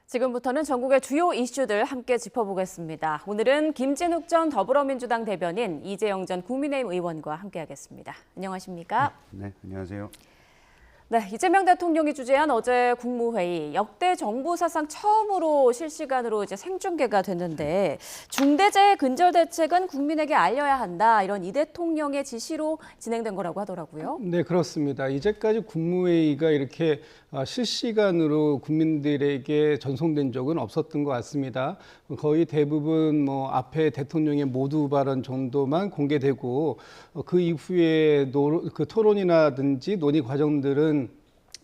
지금부터는 전국의 주요 이슈들 함께 짚어보겠습니다. 오늘은 김진욱 전 더불어민주당 대변인, 이재영 전 국민의힘 의원과 함께하겠습니다. 안녕하십니까? 네, 안녕하세요. 네, 이재명 대통령이 주재한 어제 국무회의, 역대 정부 사상 처음으로 실시간으로 생중계가 됐는데 중대재해 근절대책은 국민에게 알려야 한다, 이런 이 대통령의 지시로 진행된 거라고 하더라고요. 네, 그렇습니다. 이제까지 국무회의가 이렇게 실시간으로 국민들에게 전송된 적은 없었던 것 같습니다. 거의 대부분 앞에 대통령의 모두 발언 정도만 공개되고 그 이후에 그 토론이라든지 논의 과정들은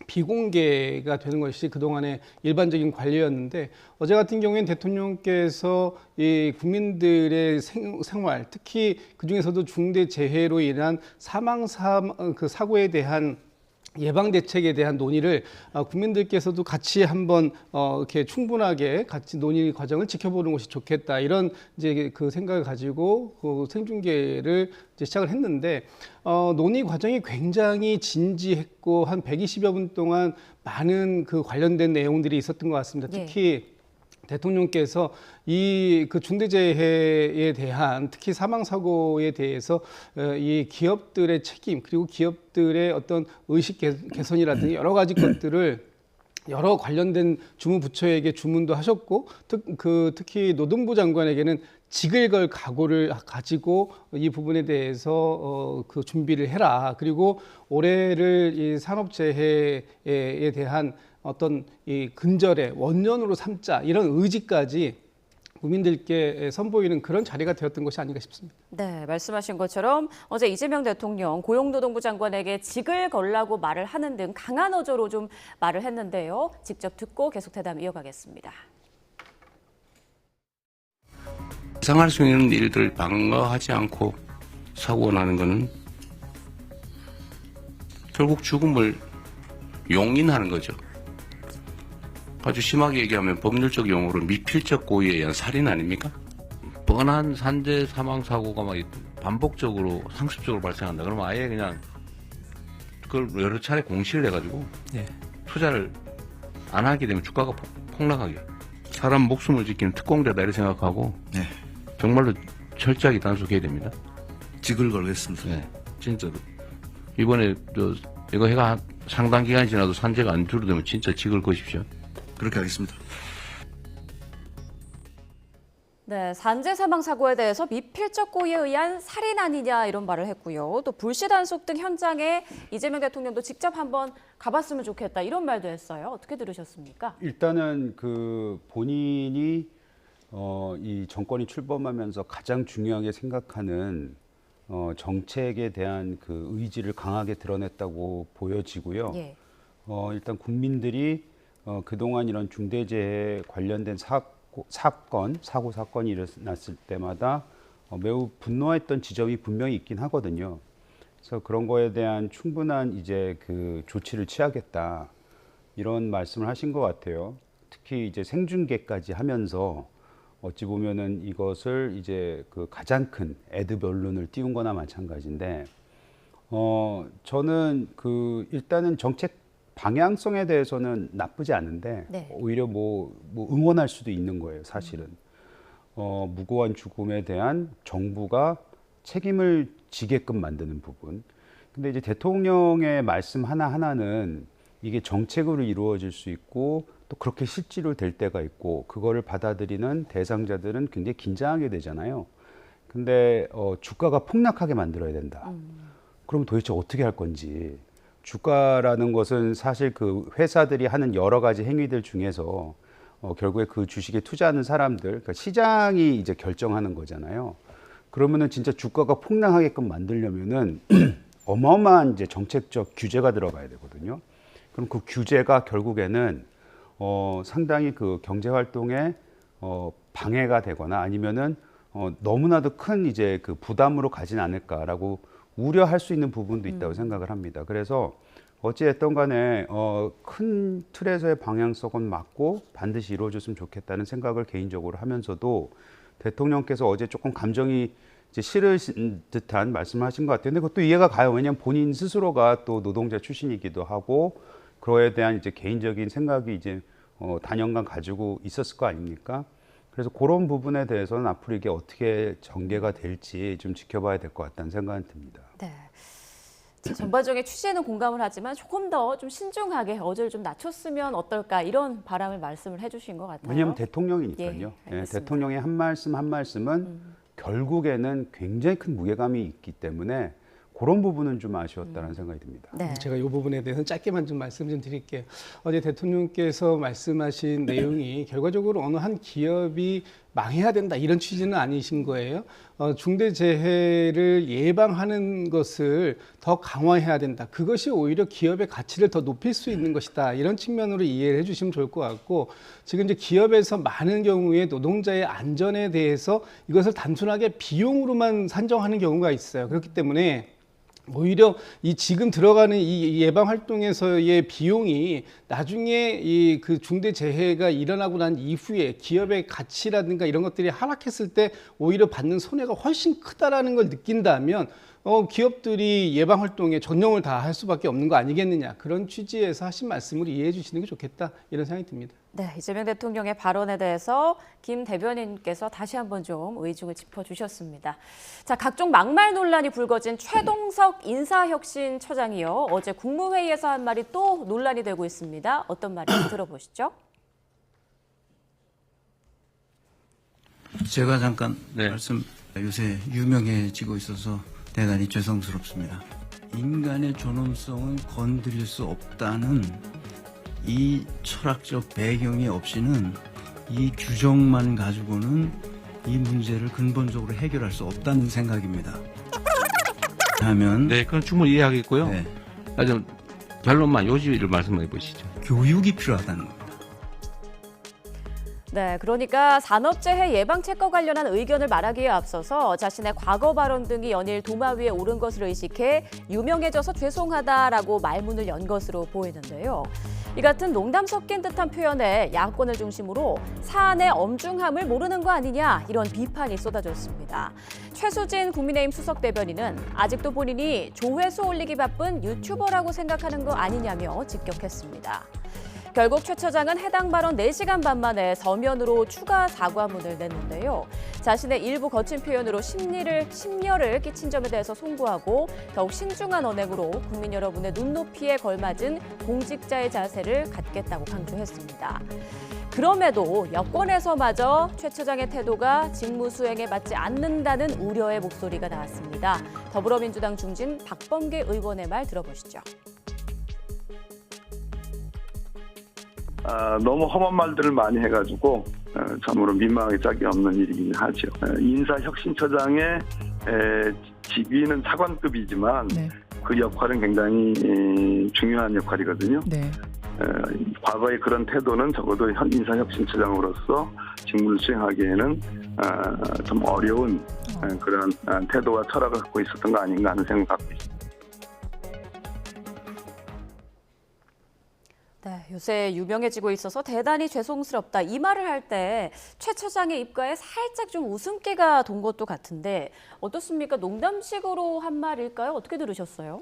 비공개가 되는 것이 그동안의 일반적인 관례였는데, 어제 같은 경우에는 대통령께서 이 국민들의 생활, 특히 그중에서도 중대재해로 인한 사고에 대한 예방 대책에 대한 논의를 국민들께서도 같이 한번 이렇게 충분하게 같이 논의 과정을 지켜보는 것이 좋겠다, 이런 이제 그 생각을 가지고 그 생중계를 이제 시작을 했는데, 논의 과정이 굉장히 진지했고 한 120여 분 동안 많은 그 관련된 내용들이 있었던 것 같습니다. 특히 대통령께서 그 중대재해에 대한, 특히 사망사고에 대해서 이 기업들의 책임, 그리고 기업들의 어떤 의식 개선이라든지 여러 가지 것들을 여러 관련된 주무부처에게 주문도 하셨고, 특히 노동부 장관에게는 직을 걸 각오를 가지고 이 부분에 대해서 그 준비를 해라. 그리고 올해를 이 산업재해에 대한 어떤 이 근절의 원년으로 삼자, 이런 의지까지 국민들께 선보이는 그런 자리가 되었던 것이 아닌가 싶습니다. 네, 말씀하신 것처럼 어제 이재명 대통령 고용노동부 장관에게 직을 걸라고 말을 하는 등 강한 어조로 좀 말을 했는데요. 직접 듣고 계속 대담 이어가겠습니다. 예상할 수 있는 일들 방어하지 않고 사고가 나는 것은 결국 죽음을 용인하는 거죠. 아주 심하게 얘기하면 법률적 용어로 미필적 고의에 의한 살인 아닙니까? 뻔한 산재 사망 사고가 막 반복적으로 상습적으로 발생한다. 그러면 아예 그냥 그걸 여러 차례 공시를 해가지고 투자를 안 하게 되면 주가가 폭락하게. 사람 목숨을 지키는 특공대다 이렇게 생각하고 정말로 철저하게 단속해야 됩니다. 직을 걸겠습니다. 네, 진짜로. 이번에 이거 해가 상당 기간이 지나도 산재가 안 줄어들면 진짜 직을 거십시오. 그렇게 하겠습니다. 네, 산재 사망 사고에 대해서 미필적 고의에 의한 살인 아니냐, 이런 말을 했고요. 또 불시 단속 등 현장에 이재명 대통령도 직접 한번 가봤으면 좋겠다, 이런 말도 했어요. 어떻게 들으셨습니까? 일단은 그 본인이 이 정권이 출범하면서 가장 중요하게 생각하는 정책에 대한 그 의지를 강하게 드러냈다고 보여지고요. 일단 국민들이 그동안 이런 중대재해 관련된 사고 사건이 일어났을 때마다 매우 분노했던 지점이 분명히 있긴 하거든요. 그래서 그런 거에 대한 충분한 이제 그 조치를 취하겠다, 이런 말씀을 하신 것 같아요. 특히 이제 생중계까지 하면서 어찌 보면은 이것을 이제 그 가장 큰 애드 언론을 띄운 거나 마찬가지인데, 저는 일단은 정책 방향성에 대해서는 나쁘지 않은데 오히려 응원할 수도 있는 거예요, 사실은. 무고한 죽음에 대한 정부가 책임을 지게끔 만드는 부분. 근데 이제 대통령의 말씀 하나하나는 이게 정책으로 이루어질 수 있고 또 그렇게 실제로 될 때가 있고, 그거를 받아들이는 대상자들은 굉장히 긴장하게 되잖아요. 근데 주가가 폭락하게 만들어야 된다. 그럼 도대체 어떻게 할 건지. 주가라는 것은 사실 그 회사들이 하는 여러 가지 행위들 중에서 결국에 그 주식에 투자하는 사람들, 그러니까 시장이 이제 결정하는 거잖아요. 그러면은 진짜 주가가 폭락하게끔 만들려면은 어마어마한 이제 정책적 규제가 들어가야 되거든요. 그럼 그 규제가 결국에는 상당히 그 경제 활동에 방해가 되거나 아니면은 너무나도 큰 이제 그 부담으로 가진 않을까라고 우려할 수 있는 부분도 있다고 생각을 합니다. 그래서 어찌됐든 간에 큰 틀에서의 방향성은 맞고 반드시 이루어졌으면 좋겠다는 생각을 개인적으로 하면서도, 대통령께서 어제 조금 감정이 이제 싫으신 듯한 말씀을 하신 것 같아요. 근데 그것도 이해가 가요. 왜냐하면 본인 스스로가 또 노동자 출신이기도 하고 그거에 대한 이제 개인적인 생각이 이제 단연간 가지고 있었을 거 아닙니까? 그래서 그런 부분에 대해서는 앞으로 이게 어떻게 전개가 될지 좀 지켜봐야 될 것 같다는 생각이 듭니다. 네. 자, 전반적인 취지에는 공감을 하지만 조금 더 좀 신중하게 어조를 좀 낮췄으면 어떨까 이런 바람을 말씀을 해주신 것 같아요. 왜냐하면 대통령이니까요. 예, 네, 알겠습니다. 대통령의 한 말씀 한 말씀은 결국에는 굉장히 큰 무게감이 있기 때문에 그런 부분은 좀 아쉬웠다는 생각이 듭니다. 네. 제가 이 부분에 대해서는 짧게만 좀 말씀 좀 드릴게요. 어제 대통령께서 말씀하신 내용이 결과적으로 어느 한 기업이 망해야 된다 이런 취지는 아니신 거예요. 중대재해를 예방하는 것을 더 강화해야 된다. 그것이 오히려 기업의 가치를 더 높일 수 있는 것이다. 이런 측면으로 이해를 해주시면 좋을 것 같고 지금 이제 기업에서 많은 경우에 노동자의 안전에 대해서 이것을 단순하게 비용으로만 산정하는 경우가 있어요. 그렇기 때문에 오히려 이 지금 들어가는 이 예방 활동에서의 비용이 나중에 이 그 중대 재해가 일어나고 난 이후에 기업의 가치라든가 이런 것들이 하락했을 때 오히려 받는 손해가 훨씬 크다라는 걸 느낀다면 기업들이 예방 활동에 전념을 다할 수밖에 없는 거 아니겠느냐 그런 취지에서 하신 말씀을 이해해 주시는 게 좋겠다 이런 생각이 듭니다. 네, 이재명 대통령의 발언에 대해서 김 대변인께서 다시 한번 좀 의중을 짚어주셨습니다. 자, 각종 막말 논란이 불거진 최동석 인사혁신처장이요. 어제 국무회의에서 한 말이 또 논란이 되고 있습니다. 어떤 말인지 들어보시죠. 제가 잠깐 말씀, 요새 유명해지고 있어서 대단히 죄송스럽습니다. 인간의 존엄성은 건드릴 수 없다는 이 철학적 배경이 없이는 이 규정만 가지고는 이 문제를 근본적으로 해결할 수 없다는 생각입니다. 하면 네, 그건 충분히 이해하겠고요. 네, 좀 결론만 요지를 말씀해 보시죠. 교육이 필요하다는 겁니다. 네, 그러니까 산업재해 예방책과 관련한 의견을 말하기에 앞서서 자신의 과거 발언 등이 연일 도마 위에 오른 것을 의식해 유명해져서 죄송하다라고 말문을 연 것으로 보이는데요. 이 같은 농담 섞인 듯한 표현에 야권을 중심으로 사안의 엄중함을 모르는 거 아니냐 이런 비판이 쏟아졌습니다. 최수진 국민의힘 수석 대변인은 아직도 본인이 조회수 올리기 바쁜 유튜버라고 생각하는 거 아니냐며 직격했습니다. 결국 최 처장은 해당 발언 4시간 반 만에 서면으로 추가 사과문을 냈는데요. 자신의 일부 거친 표현으로 심려를 끼친 점에 대해서 송구하고 더욱 신중한 언행으로 국민 여러분의 눈높이에 걸맞은 공직자의 자세를 갖겠다고 강조했습니다. 그럼에도 여권에서마저 최 처장의 태도가 직무 수행에 맞지 않는다는 우려의 목소리가 나왔습니다. 더불어민주당 중진 박범계 의원의 말 들어보시죠. 너무 험한 말들을 많이 해가지고 참으로 민망하기 짝이 없는 일이긴 하죠. 인사혁신처장의 직위는 차관급이지만 네. 그 역할은 굉장히 중요한 역할이거든요. 네. 과거의 그런 태도는 적어도 현 인사혁신처장으로서 직무를 수행하기에는 좀 어려운 그런 태도와 철학을 갖고 있었던 거 아닌가 하는 생각을 갖고 있습니다. 네, 요새 유명해지고 있어서 대단히 죄송스럽다. 이 말을 할 때 최 처장의 입가에 살짝 좀 웃음기가 돈 것도 같은데 어떻습니까? 농담식으로 한 말일까요? 어떻게 들으셨어요?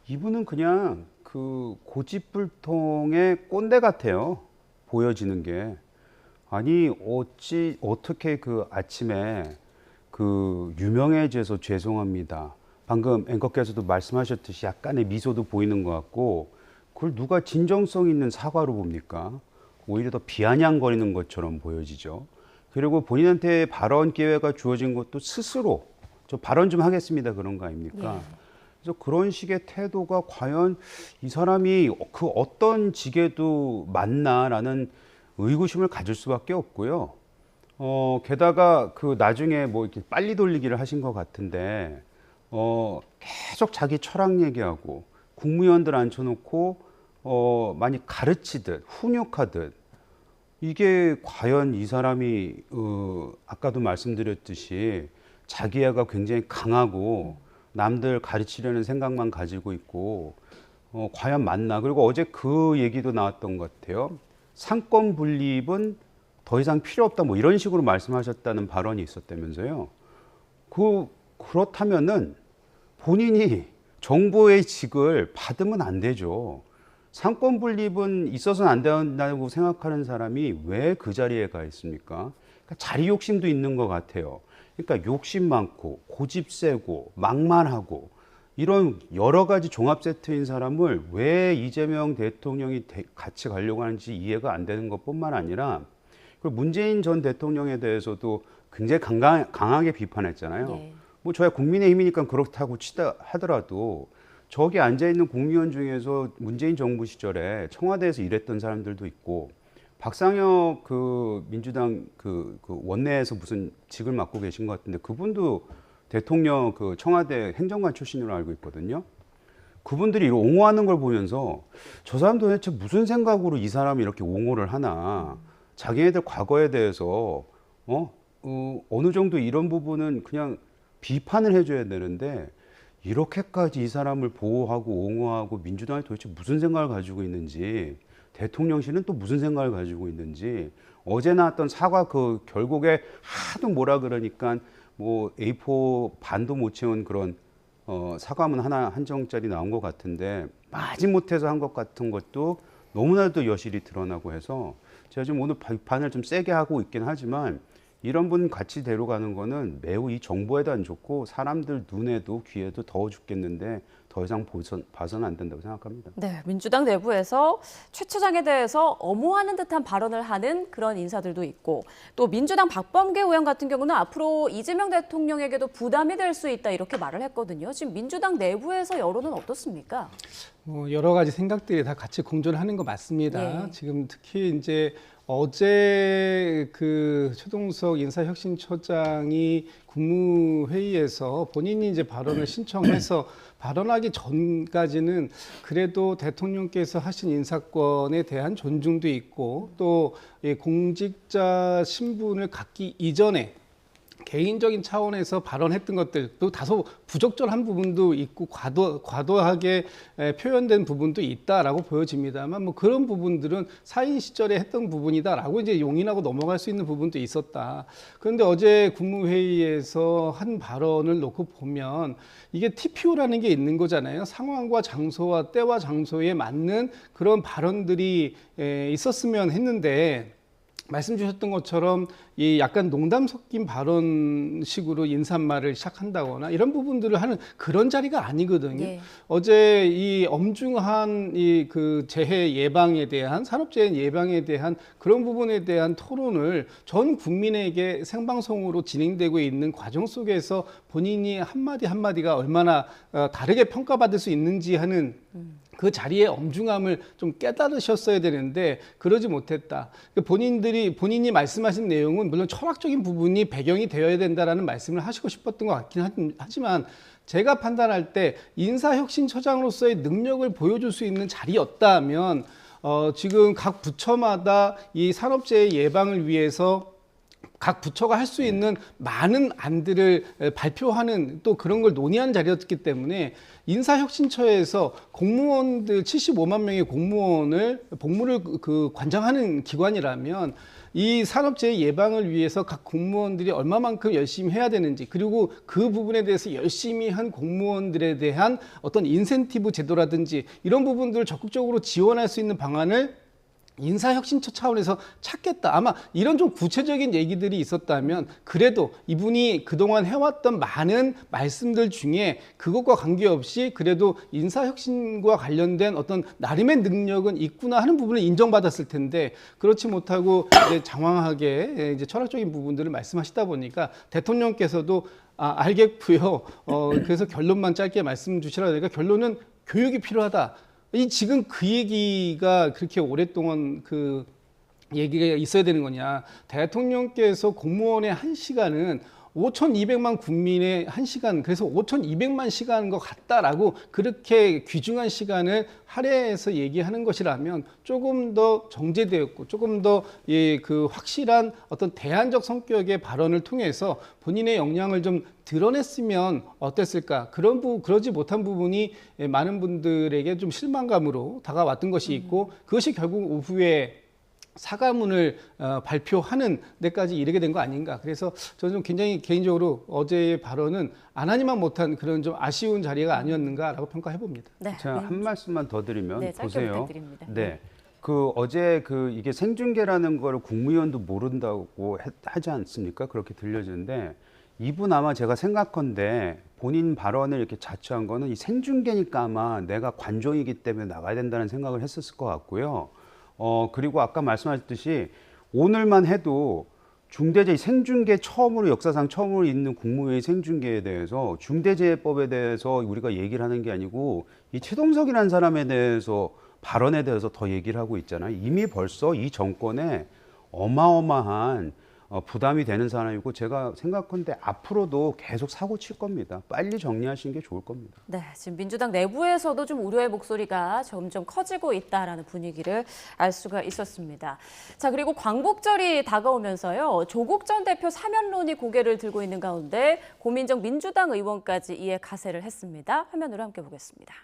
이분은 그냥 그 고집불통의 꼰대 같아요. 보여지는 게. 아니 어떻게 그 아침에 그 유명해져서 죄송합니다. 방금 앵커께서도 말씀하셨듯이 약간의 미소도 보이는 것 같고 그걸 누가 진정성 있는 사과로 봅니까? 오히려 더 비아냥거리는 것처럼 보여지죠. 그리고 본인한테 발언 기회가 주어진 것도 스스로 저 발언 좀 하겠습니다 그런 거 아닙니까? 그래서 그런 식의 태도가 과연 이 사람이 그 어떤 직에도 맞나라는 의구심을 가질 수밖에 없고요. 게다가 그 나중에 뭐 이렇게 빨리 돌리기를 하신 것 같은데 계속 자기 철학 얘기하고 국무위원들 앉혀놓고 많이 가르치듯 훈육하듯 이게 과연 이 사람이 아까도 말씀드렸듯이 자기애가 굉장히 강하고 남들 가르치려는 생각만 가지고 있고 과연 맞나. 그리고 어제 그 얘기도 나왔던 것 같아요. 상권 분립은 더 이상 필요 없다 뭐 이런 식으로 말씀하셨다는 발언이 있었다면서요. 그렇다면은 본인이 정부의 직을 받으면 안 되죠. 상권 분립은 있어서는 안 된다고 생각하는 사람이 왜 그 자리에 가 있습니까? 그러니까 자리 욕심도 있는 것 같아요. 그러니까 욕심 많고 고집 세고 막말하고 이런 여러 가지 종합 세트인 사람을 왜 이재명 대통령이 같이 가려고 하는지 이해가 안 되는 것뿐만 아니라 그리고 문재인 전 대통령에 대해서도 굉장히 강하게 비판했잖아요. 네. 뭐 저야 국민의힘이니까 그렇다고 치다 하더라도 저기 앉아있는 국회의원 중에서 문재인 정부 시절에 청와대에서 일했던 사람들도 있고 박상혁 그 민주당 그 원내에서 무슨 직을 맡고 계신 것 같은데 그분도 대통령 그 청와대 행정관 출신으로 알고 있거든요. 그분들이 옹호하는 걸 보면서 저 사람 도대체 무슨 생각으로 이 사람이 이렇게 옹호를 하나. 자기네들 과거에 대해서 어느 정도 이런 부분은 그냥 비판을 해줘야 되는데 이렇게까지 이 사람을 보호하고 옹호하고 민주당이 도대체 무슨 생각을 가지고 있는지 대통령실은 또 무슨 생각을 가지고 있는지 어제 나왔던 사과 그 결국에 하도 뭐라 그러니까 뭐 A4 반도 못 채운 그런 사과문 하나 한 장짜리 나온 것 같은데 마지못해서 한 것 같은 것도 너무나도 여실히 드러나고 해서 제가 지금 오늘 비판을 좀 세게 하고 있긴 하지만 이런 분 같이 데려가는 거는 매우 이 정부에도 안 좋고 사람들 눈에도 귀에도 더워 죽겠는데 더 이상 봐서는 안 된다고 생각합니다. 네, 민주당 내부에서 최 차장에 대해서 엄호하는 듯한 발언을 하는 그런 인사들도 있고 또 민주당 박범계 의원 같은 경우는 앞으로 이재명 대통령에게도 부담이 될 수 있다 이렇게 말을 했거든요. 지금 민주당 내부에서 여론은 어떻습니까? 여러 가지 생각들이 다 같이 공존하는 거 맞습니다. 예. 지금 특히 이제 어제 그 최동석 인사혁신처장이 국무회의에서 본인이 이제 발언을 신청해서 발언하기 전까지는 그래도 대통령께서 하신 인사권에 대한 존중도 있고 또 공직자 신분을 갖기 이전에 개인적인 차원에서 발언했던 것들도 다소 부적절한 부분도 있고 과도하게 표현된 부분도 있다라고 보여집니다만 뭐 그런 부분들은 사인 시절에 했던 부분이다라고 이제 용인하고 넘어갈 수 있는 부분도 있었다. 그런데 어제 국무회의에서 한 발언을 놓고 보면 이게 TPO라는 게 있는 거잖아요. 상황과 장소와 때와 장소에 맞는 그런 발언들이 있었으면 했는데 말씀 주셨던 것처럼 이 약간 농담 섞인 발언식으로 인사말을 시작한다거나 이런 부분들을 하는 그런 자리가 아니거든요. 예. 어제 이 엄중한 이 그 재해 예방에 대한 산업재해 예방에 대한 그런 부분에 대한 토론을 전 국민에게 생방송으로 진행되고 있는 과정 속에서 본인이 한마디 한마디가 얼마나 다르게 평가받을 수 있는지 하는 그 자리의 엄중함을 좀 깨달으셨어야 되는데 그러지 못했다. 본인이 말씀하신 내용은 물론 철학적인 부분이 배경이 되어야 된다라는 말씀을 하시고 싶었던 것 같긴 하지만 제가 판단할 때 인사혁신처장으로서의 능력을 보여줄 수 있는 자리였다면 지금 각 부처마다 이 산업재해 예방을 위해서 각 부처가 할 수 있는 많은 안들을 발표하는 또 그런 걸 논의하는 자리였기 때문에 인사혁신처에서 공무원들 75만 명의 복무를 관장하는 기관이라면 이 산업재해 예방을 위해서 각 공무원들이 얼마만큼 열심히 해야 되는지 그리고 그 부분에 대해서 열심히 한 공무원들에 대한 어떤 인센티브 제도라든지 이런 부분들을 적극적으로 지원할 수 있는 방안을 인사혁신처 차원에서 찾겠다. 아마 이런 좀 구체적인 얘기들이 있었다면 그래도 이분이 그동안 해왔던 많은 말씀들 중에 그것과 관계없이 그래도 인사혁신과 관련된 어떤 나름의 능력은 있구나 하는 부분을 인정받았을 텐데 그렇지 못하고 이제 장황하게 이제 철학적인 부분들을 말씀하시다 보니까 대통령께서도 알겠고요. 그래서 결론만 짧게 말씀 주시라 하니까 결론은 교육이 필요하다. 지금 그 얘기가 그렇게 오랫동안 그 얘기가 있어야 되는 거냐. 대통령께서 공무원의 1시간은 5,200만 국민의 1시간, 그래서 5,200만 시간인 것 같다라고 그렇게 귀중한 시간을 할애해서 얘기하는 것이라면 조금 더 정제되었고 조금 더 그 확실한 어떤 대안적 성격의 발언을 통해서 본인의 역량을 좀 드러냈으면 어땠을까. 그러지 못한 부분이 많은 분들에게 좀 실망감으로 다가왔던 것이 있고 그것이 결국 오후에 사과문을 발표하는 데까지 이르게 된 거 아닌가. 그래서 저는 좀 굉장히 개인적으로 어제의 발언은 안 하니만 못한 그런 좀 아쉬운 자리가 아니었는가라고 평가해 봅니다. 네. 제가 한 말씀만 더 드리면 네, 짧게 보세요. 부탁드립니다. 네. 어제 이게 생중계라는 거를 국무위원도 모른다고 하지 않습니까? 그렇게 들려지는데 이분 아마 제가 생각컨대 본인 발언을 이렇게 자처한 거는 이 생중계니까 아마 내가 관종이기 때문에 나가야 된다는 생각을 했었을 것 같고요. 그리고 아까 말씀하셨듯이 오늘만 해도 중대재해 생중계 역사상 처음으로 있는 국무회의 생중계에 대해서 중대재해법에 대해서 우리가 얘기를 하는 게 아니고 이 최동석이라는 사람에 대해서 발언에 대해서 더 얘기를 하고 있잖아요. 이미 벌써 이 정권에 어마어마한 부담이 되는 사람이고 제가 생각컨대 앞으로도 계속 사고 칠 겁니다. 빨리 정리하시는 게 좋을 겁니다. 네, 지금 민주당 내부에서도 좀 우려의 목소리가 점점 커지고 있다라는 분위기를 알 수가 있었습니다. 자, 그리고 광복절이 다가오면서요. 조국 전 대표 사면론이 고개를 들고 있는 가운데 고민정 민주당 의원까지 이에 가세를 했습니다. 화면으로 함께 보겠습니다.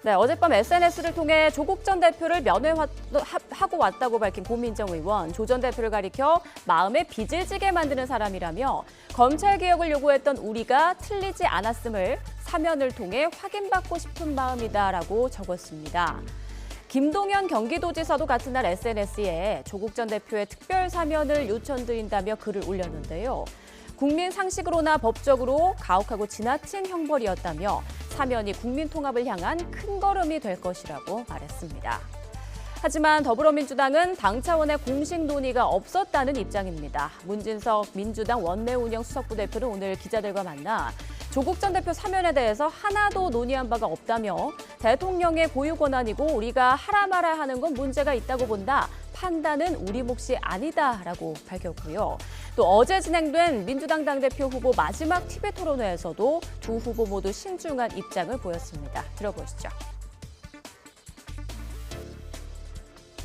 네, 어젯밤 SNS를 통해 조국 전 대표를 면회하고 왔다고 밝힌 고민정 의원, 조 전 대표를 가리켜 마음에 빚을 지게 만드는 사람이라며 검찰개혁을 요구했던 우리가 틀리지 않았음을 사면을 통해 확인받고 싶은 마음이다라고 적었습니다. 김동연 경기도지사도 같은 날 SNS에 조국 전 대표의 특별 사면을 요청드린다며 글을 올렸는데요. 국민 상식으로나 법적으로 가혹하고 지나친 형벌이었다며 사면이 국민 통합을 향한 큰 걸음이 될 것이라고 말했습니다. 하지만 더불어민주당은 당 차원의 공식 논의가 없었다는 입장입니다. 문진석 민주당 원내운영 수석부 대표는 오늘 기자들과 만나 조국 전 대표 사면에 대해서 하나도 논의한 바가 없다며 대통령의 고유 권한이고 우리가 하라 말아 하는 건 문제가 있다고 본다. 판단은 우리 몫이 아니다라고 밝혔고요. 또 어제 진행된 민주당 당대표 후보 마지막 TV 토론회에서도 두 후보 모두 신중한 입장을 보였습니다. 들어보시죠.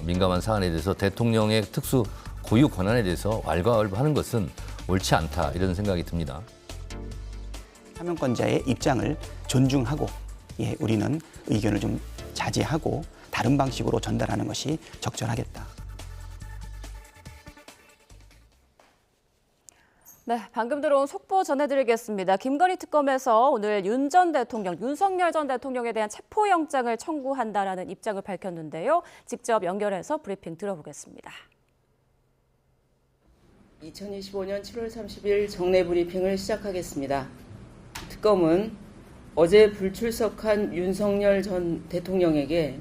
민감한 사안에 대해서 대통령의 특수 고유 권한에 대해서 왈가왈부하는 것은 옳지 않다 이런 생각이 듭니다. 사면권자의 입장을 존중하고 우리는 의견을 좀 자제하고 다른 방식으로 전달하는 것이 적절하겠다. 네, 방금 들어온 속보 전해드리겠습니다. 김건희 특검에서 오늘 윤석열 전 대통령에 대한 체포영장을 청구한다라는 입장을 밝혔는데요. 직접 연결해서 브리핑 들어보겠습니다. 2025년 7월 30일 정례 브리핑을 시작하겠습니다. 특검은 어제 불출석한 윤석열 전 대통령에게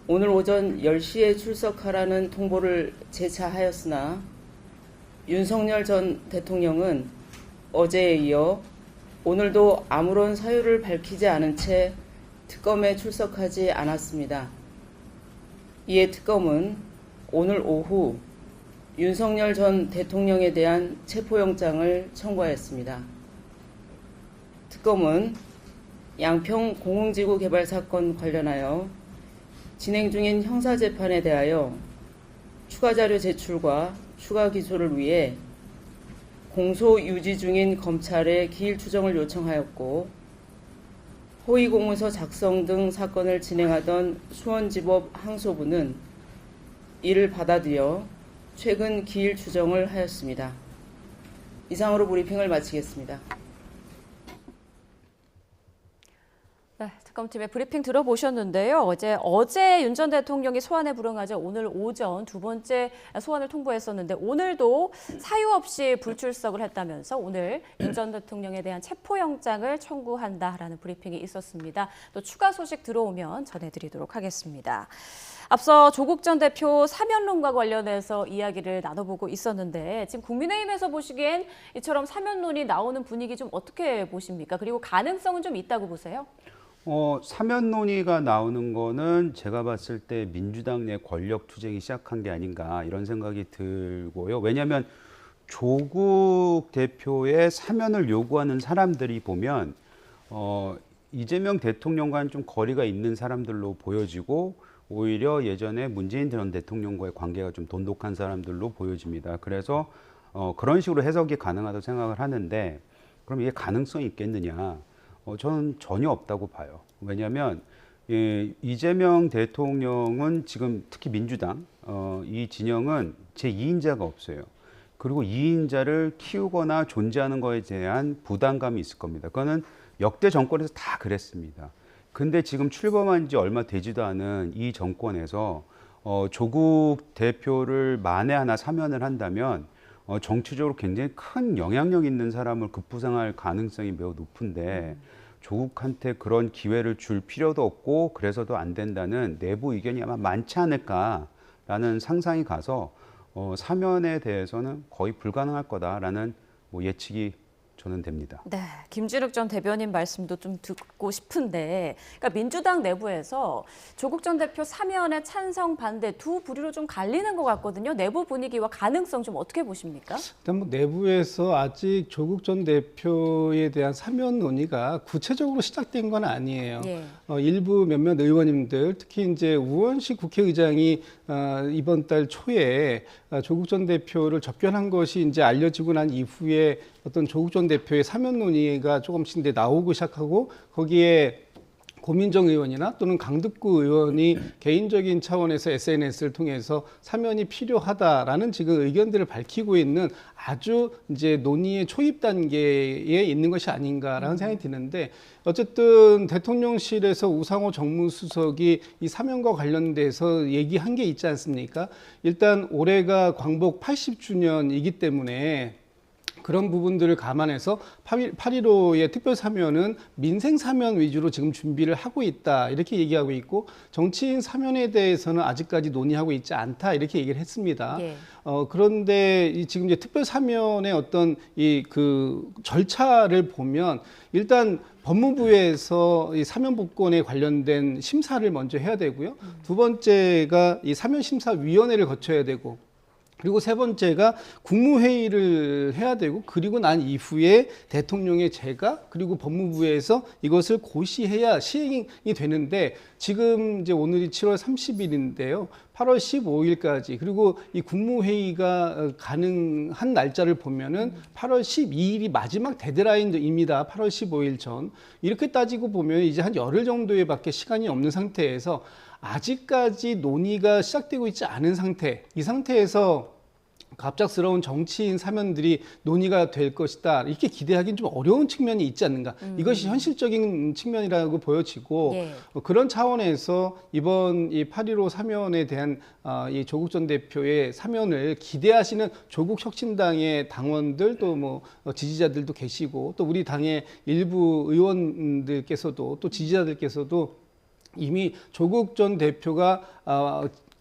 오늘 오전 10시에 출석하라는 통보를 재차하였으나 윤석열 전 대통령은 어제에 이어 오늘도 아무런 사유를 밝히지 않은 채 특검에 출석하지 않았습니다. 이에 특검은 오늘 오후 윤석열 전 대통령에 대한 체포영장을 청구하였습니다. 특검은 양평 공흥지구 개발 사건 관련하여 진행 중인 형사재판에 대하여 추가 자료 제출과 추가 기소를 위해 공소 유지 중인 검찰에 기일 추정을 요청하였고 허위 공문서 작성 등 사건을 진행하던 수원지법 항소부는 이를 받아들여 최근 기일 추정을 하였습니다. 이상으로 브리핑을 마치겠습니다. 네, 특검팀의 브리핑 들어보셨는데요. 어제 윤 전 대통령이 소환에 불응하자 오늘 오전 두 번째 소환을 통보했었는데 오늘도 사유 없이 불출석을 했다면서 오늘 윤 전 대통령에 대한 체포영장을 청구한다라는 브리핑이 있었습니다. 또 추가 소식 들어오면 전해드리도록 하겠습니다. 앞서 조국 전 대표 사면론과 관련해서 이야기를 나눠보고 있었는데 지금 국민의힘에서 보시기엔 이처럼 사면론이 나오는 분위기 좀 어떻게 보십니까? 그리고 가능성은 좀 있다고 보세요? 사면 논의가 나오는 거는 제가 봤을 때 민주당 내 권력 투쟁이 시작한 게 아닌가 이런 생각이 들고요. 왜냐하면 조국 대표의 사면을 요구하는 사람들이 보면 이재명 대통령과는 좀 거리가 있는 사람들로 보여지고 오히려 예전에 문재인 전 대통령과의 관계가 좀 돈독한 사람들로 보여집니다. 그래서 그런 식으로 해석이 가능하다고 생각을 하는데 그럼 이게 가능성이 있겠느냐? 저는 전혀 없다고 봐요. 왜냐하면 예, 이재명 대통령은 지금 특히 민주당 이 진영은 제2인자가 없어요. 그리고 2인자를 키우거나 존재하는 것에 대한 부담감이 있을 겁니다. 그거는 역대 정권에서 다 그랬습니다. 근데 지금 출범한 지 얼마 되지도 않은 이 정권에서 조국 대표를 만에 하나 사면을 한다면 정치적으로 굉장히 큰 영향력 있는 사람을 급부상할 가능성이 매우 높은데 조국한테 그런 기회를 줄 필요도 없고 그래서도 안 된다는 내부 의견이 아마 많지 않을까라는 상상이 가서 사면에 대해서는 거의 불가능할 거다라는 예측이 저는 됩니다. 네, 김진욱 전 대변인 말씀도 좀 듣고 싶은데, 그러니까 민주당 내부에서 조국 전 대표 사면에 찬성 반대 두 부류로 좀 갈리는 것 같거든요. 내부 분위기와 가능성 좀 어떻게 보십니까? 일단 뭐 내부에서 아직 조국 전 대표에 대한 사면 논의가 구체적으로 시작된 건 아니에요. 예. 일부 몇몇 의원님들, 특히 이제 우원식 국회의장이 이번 달 초에 조국 전 대표를 접견한 것이 이제 알려지고 난 이후에 어떤 조국 전 대표의 사면 논의가 조금씩 이제 나오고 시작하고 거기에 고민정 의원이나 또는 강득구 의원이 개인적인 차원에서 SNS를 통해서 사면이 필요하다라는 지금 의견들을 밝히고 있는 아주 이제 논의의 초입 단계에 있는 것이 아닌가라는 생각이 드는데 어쨌든 대통령실에서 우상호 정무수석이 이 사면과 관련돼서 얘기한 게 있지 않습니까? 일단 올해가 광복 80주년이기 때문에 그런 부분들을 감안해서 8.15의 특별사면은 민생사면 위주로 지금 준비를 하고 있다 이렇게 얘기하고 있고 정치인 사면에 대해서는 아직까지 논의하고 있지 않다 이렇게 얘기를 했습니다. 예. 그런데 지금 이제 특별사면의 어떤 그 절차를 보면 일단 법무부에서 이 사면복권에 관련된 심사를 먼저 해야 되고요. 두 번째가 이 사면심사위원회를 거쳐야 되고 그리고 세 번째가 국무회의를 해야 되고 그리고 난 이후에 대통령의 재가 그리고 법무부에서 이것을 고시해야 시행이 되는데 지금 이제 오늘이 7월 30일인데요. 8월 15일까지 그리고 이 국무회의가 가능한 날짜를 보면은 8월 12일이 마지막 데드라인입니다. 8월 15일 전. 이렇게 따지고 보면 이제 한 열흘 정도에 밖에 시간이 없는 상태에서 아직까지 논의가 시작되고 있지 않은 상태, 이 상태에서 갑작스러운 정치인 사면들이 논의가 될 것이다. 이렇게 기대하기는 좀 어려운 측면이 있지 않는가. 이것이 현실적인 측면이라고 보여지고 예. 그런 차원에서 이번 이 8.15 사면에 대한 이 조국 전 대표의 사면을 기대하시는 조국 혁신당의 당원들 또 뭐 지지자들도 계시고 또 우리 당의 일부 의원들께서도 또 지지자들께서도 이미 조국 전 대표가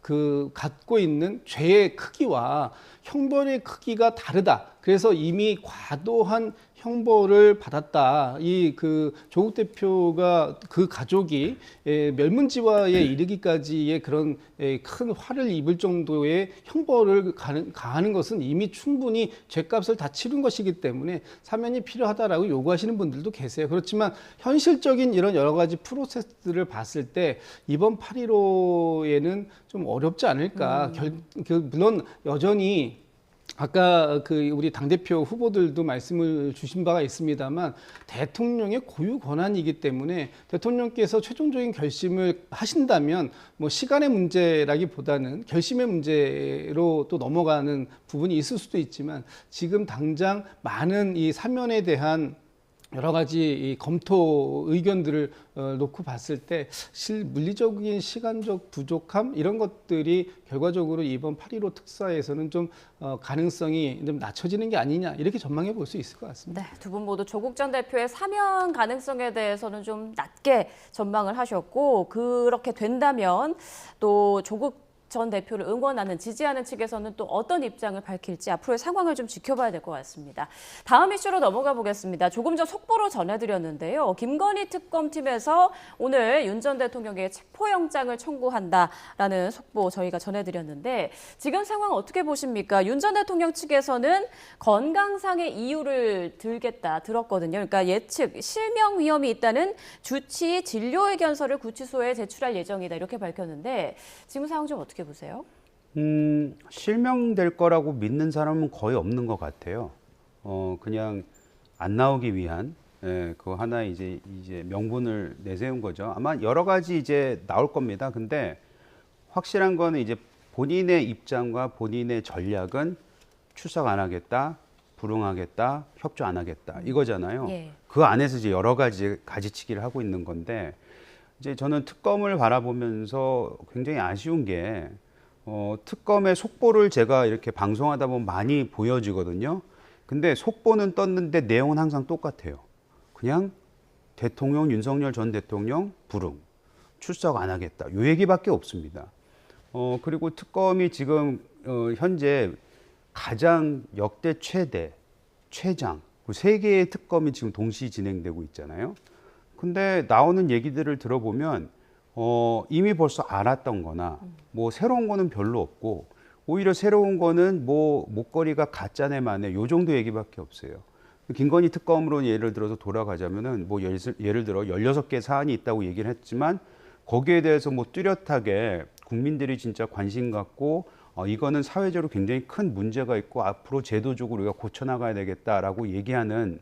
그 갖고 있는 죄의 크기와 형벌의 크기가 다르다. 그래서 이미 과도한 형벌을 받았다. 이 그 조국 대표가 그 가족이 멸문지화에 이르기까지의 그런 큰 화를 입을 정도의 형벌을 가하는 것은 이미 충분히 죄값을 다 치른 것이기 때문에 사면이 필요하다라고 요구하시는 분들도 계세요. 그렇지만 현실적인 이런 여러 가지 프로세스를 봤을 때 이번 8.15에는 좀 어렵지 않을까. 물론 여전히 아까 그 우리 당대표 후보들도 말씀을 주신 바가 있습니다만 대통령의 고유 권한이기 때문에 대통령께서 최종적인 결심을 하신다면 뭐 시간의 문제라기보다는 결심의 문제로 또 넘어가는 부분이 있을 수도 있지만 지금 당장 많은 이 사면에 대한 여러 가지 이 검토 의견들을 놓고 봤을 때 물리적인 시간적 부족함 이런 것들이 결과적으로 이번 8.15 특사에서는 좀 가능성이 좀 낮춰지는 게 아니냐 이렇게 전망해 볼 수 있을 것 같습니다. 네, 두 분 모두 조국 전 대표의 사면 가능성에 대해서는 좀 낮게 전망을 하셨고 그렇게 된다면 또 조국 전 대표를 응원하는 지지하는 측에서는 또 어떤 입장을 밝힐지 앞으로의 상황을 좀 지켜봐야 될 것 같습니다. 다음 이슈로 넘어가 보겠습니다. 조금 전 속보로 전해드렸는데요. 김건희 특검팀에서 오늘 윤 전 대통령에게 체포영장을 청구한다라는 속보 저희가 전해드렸는데 지금 상황 어떻게 보십니까? 윤 전 대통령 측에서는 건강상의 이유를 들었거든요. 그러니까 예측 실명 위험이 있다는 주치 진료의견서를 구치소에 제출할 예정이다 이렇게 밝혔는데 지금 상황 좀 어떻게 보세요? 실명될 거라고 믿는 사람은 거의 없는 것 같아요. 그냥 안 나오기 위한 예, 그 하나 이제 명분을 내세운 거죠. 아마 여러 가지 이제 나올 겁니다. 근데 확실한 거는 이제 본인의 입장과 본인의 전략은 출석 안 하겠다, 불응하겠다, 협조 안 하겠다 이거잖아요. 예. 그 안에서 이제 여러 가지 가지치기를 하고 있는 건데 이제 저는 특검을 바라보면서 굉장히 아쉬운 게 특검의 속보를 제가 이렇게 방송하다 보면 많이 보여지거든요. 근데 속보는 떴는데 내용은 항상 똑같아요. 그냥 대통령 윤석열 전 대통령 불응, 출석 안 하겠다. 요 얘기밖에 없습니다. 그리고 특검이 지금 현재 가장 역대 최대, 최장, 세 개의 특검이 지금 동시 진행되고 있잖아요. 근데 나오는 얘기들을 들어보면 이미 벌써 알았던 거나 뭐 새로운 거는 별로 없고 오히려 새로운 거는 뭐 목걸이가 가짜네만에 요 정도 얘기밖에 없어요. 김건희 특검으로 예를 들어서 돌아가자면은 뭐 예를 들어 16개 사안이 있다고 얘기를 했지만 거기에 대해서 뭐 뚜렷하게 국민들이 진짜 관심 갖고 이거는 사회적으로 굉장히 큰 문제가 있고 앞으로 제도적으로 우리가 고쳐나가야 되겠다라고 얘기하는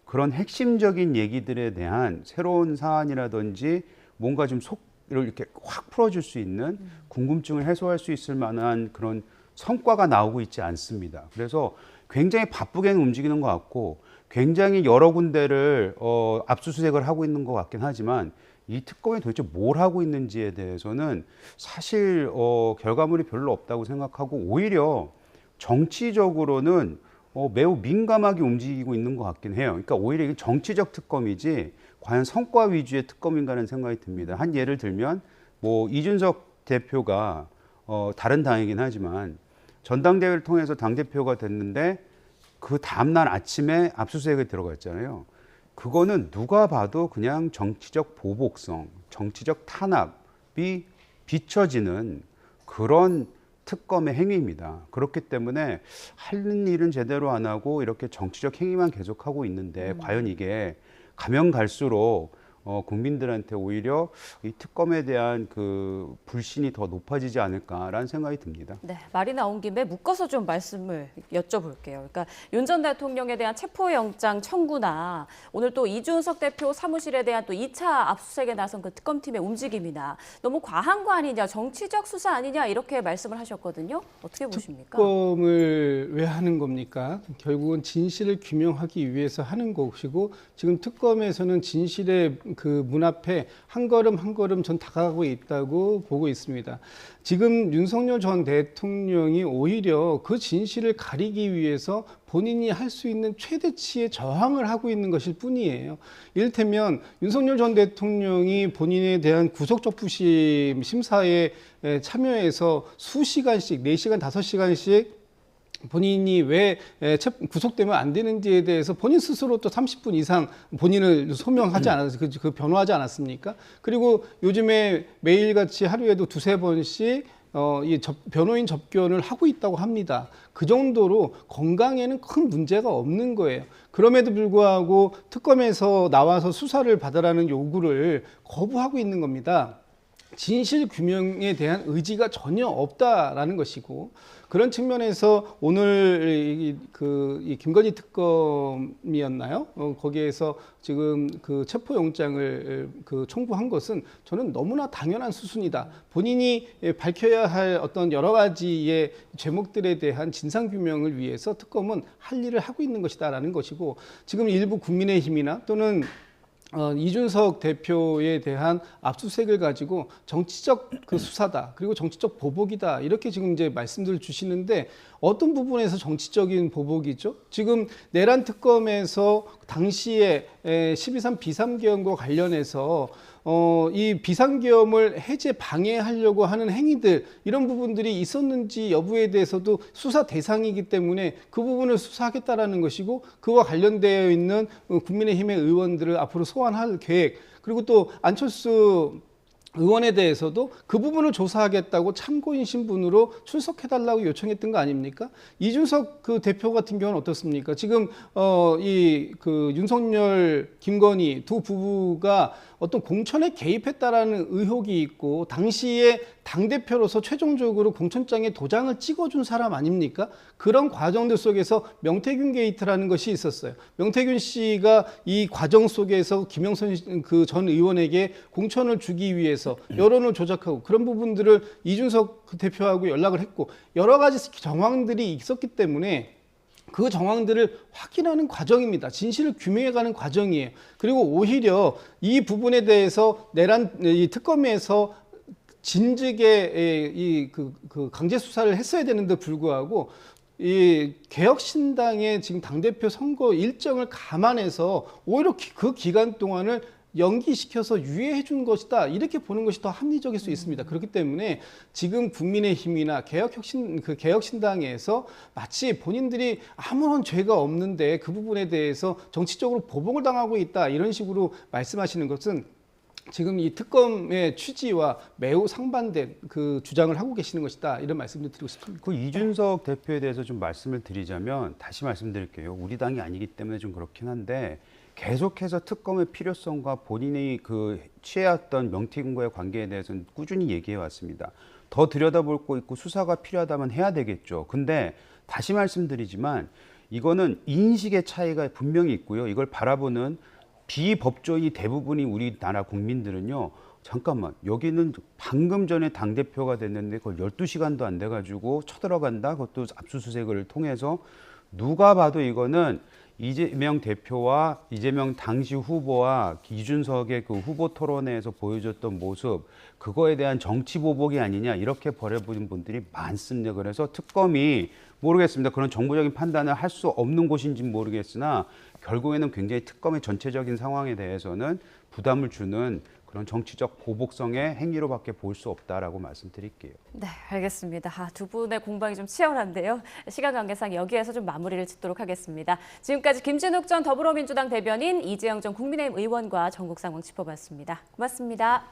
그런 핵심적인 얘기들에 대한 새로운 사안이라든지 뭔가 좀 속을 이렇게 확 풀어줄 수 있는 궁금증을 해소할 수 있을 만한 그런 성과가 나오고 있지 않습니다. 그래서 굉장히 바쁘게는 움직이는 것 같고 굉장히 여러 군데를 압수수색을 하고 있는 것 같긴 하지만 이 특검이 도대체 뭘 하고 있는지에 대해서는 사실 결과물이 별로 없다고 생각하고 오히려 정치적으로는 매우 민감하게 움직이고 있는 것 같긴 해요. 그러니까 오히려 이게 정치적 특검이지 과연 성과 위주의 특검인가라는 생각이 듭니다. 한 예를 들면 뭐 이준석 대표가 다른 당이긴 하지만 전당대회를 통해서 당대표가 됐는데 그 다음날 아침에 압수수색에 들어갔잖아요. 그거는 누가 봐도 그냥 정치적 보복성, 정치적 탄압이 비춰지는 그런 특검의 행위입니다. 그렇기 때문에 하는 일은 제대로 안 하고 이렇게 정치적 행위만 계속하고 있는데 과연 이게 가면 갈수록 국민들한테 오히려 이 특검에 대한 그 불신이 더 높아지지 않을까라는 생각이 듭니다. 네, 말이 나온 김에 묶어서 좀 말씀을 여쭤볼게요. 그러니까 윤 전 대통령에 대한 체포영장 청구나 오늘 또 이준석 대표 사무실에 대한 또 2차 압수수색에 나선 그 특검팀의 움직임이나 너무 과한 거 아니냐, 정치적 수사 아니냐 이렇게 말씀을 하셨거든요. 어떻게 보십니까? 특검을 왜 하는 겁니까? 결국은 진실을 규명하기 위해서 하는 것이고 지금 특검에서는 진실의 그 문 앞에 한 걸음 한 걸음 전 다가가고 있다고 보고 있습니다. 지금 윤석열 전 대통령이 오히려 그 진실을 가리기 위해서 본인이 할 수 있는 최대치의 저항을 하고 있는 것일 뿐이에요. 이를테면 윤석열 전 대통령이 본인에 대한 구속적부심 심사에 참여해서 수시간씩 4시간, 5시간씩 본인이 왜 구속되면 안 되는지에 대해서 본인 스스로 또 30분 이상 본인을 소명하지 않았어요. 그 변호하지 않았습니까? 그리고 요즘에 매일같이 하루에도 2-3번씩 변호인 접견을 하고 있다고 합니다. 그 정도로 건강에는 큰 문제가 없는 거예요. 그럼에도 불구하고 특검에서 나와서 수사를 받으라는 요구를 거부하고 있는 겁니다. 진실 규명에 대한 의지가 전혀 없다라는 것이고 그런 측면에서 오늘 이 김건희 특검이었나요? 거기에서 지금 그 체포영장을 청구한 것은 저는 너무나 당연한 수순이다. 본인이 밝혀야 할 어떤 여러 가지의 죄목들에 대한 진상 규명을 위해서 특검은 할 일을 하고 있는 것이다라는 것이고 지금 일부 국민의힘이나 또는 이준석 대표에 대한 압수수색을 가지고 정치적 그 수사다 그리고 정치적 보복이다 이렇게 지금 이제 말씀들을 주시는데 어떤 부분에서 정치적인 보복이죠? 지금 내란 특검에서 당시에 12.3 비상계엄과 관련해서 이 비상계엄을 해제 방해하려고 하는 행위들 이런 부분들이 있었는지 여부에 대해서도 수사 대상이기 때문에 그 부분을 수사하겠다라는 것이고 그와 관련되어 있는 국민의힘의 의원들을 앞으로 소환할 계획 그리고 또 안철수 의원에 대해서도 그 부분을 조사하겠다고 참고인 신분으로 출석해달라고 요청했던 거 아닙니까? 이준석 그 대표 같은 경우는 어떻습니까? 지금 윤석열, 김건희 두 부부가 어떤 공천에 개입했다라는 의혹이 있고 당시에 당대표로서 최종적으로 공천장에 도장을 찍어준 사람 아닙니까? 그런 과정들 속에서 명태균 게이트라는 것이 있었어요. 명태균 씨가 이 과정 속에서 김영선 그 전 의원에게 공천을 주기 위해서 여론을 조작하고 그런 부분들을 이준석 대표하고 연락을 했고 여러 가지 정황들이 있었기 때문에 그 정황들을 확인하는 과정입니다. 진실을 규명해가는 과정이에요. 그리고 오히려 이 부분에 대해서 이 특검에서 진즉에 그 강제 수사를 했어야 되는데 불구하고 이 개혁신당의 지금 당대표 선거 일정을 감안해서 오히려 그 기간 동안을 연기시켜서 유예해 준 것이다. 이렇게 보는 것이 더 합리적일 수 있습니다. 그렇기 때문에 지금 국민의힘이나 개혁신당에서 마치 본인들이 아무런 죄가 없는데 그 부분에 대해서 정치적으로 보복을 당하고 있다. 이런 식으로 말씀하시는 것은 지금 이 특검의 취지와 매우 상반된 그 주장을 하고 계시는 것이다. 이런 말씀을 드리고 싶습니다. 그 이준석 대표에 대해서 좀 말씀을 드리자면 다시 말씀드릴게요. 우리 당이 아니기 때문에 좀 그렇긴 한데 계속해서 특검의 필요성과 본인이 그 취해왔던 명태균과의 관계에 대해서는 꾸준히 얘기해 왔습니다. 더 들여다볼 거 있고 수사가 필요하다면 해야 되겠죠. 근데 다시 말씀드리지만 이거는 인식의 차이가 분명히 있고요. 이걸 바라보는 비법조인이 대부분이 우리나라 국민들은요. 잠깐만 여기는 방금 전에 당대표가 됐는데 그걸 12시간도 안 돼가지고 쳐들어간다. 그것도 압수수색을 통해서 누가 봐도 이거는 이재명 대표와 이재명 당시 후보와 이준석의 그 후보 토론회에서 보여줬던 모습 그거에 대한 정치 보복이 아니냐 이렇게 버려보는 분들이 많습니다. 그래서 특검이 모르겠습니다. 그런 정부적인 판단을 할 수 없는 곳인지는 모르겠으나 결국에는 굉장히 특검의 전체적인 상황에 대해서는 부담을 주는 그런 정치적 보복성의 행위로밖에 볼 수 없다라고 말씀드릴게요. 네, 알겠습니다. 두 분의 공방이 좀 치열한데요. 시간 관계상 여기에서 좀 마무리를 짓도록 하겠습니다. 지금까지 김진욱 전 더불어민주당 대변인, 이재영 전 국민의힘 의원과 전국 상황 짚어봤습니다. 고맙습니다.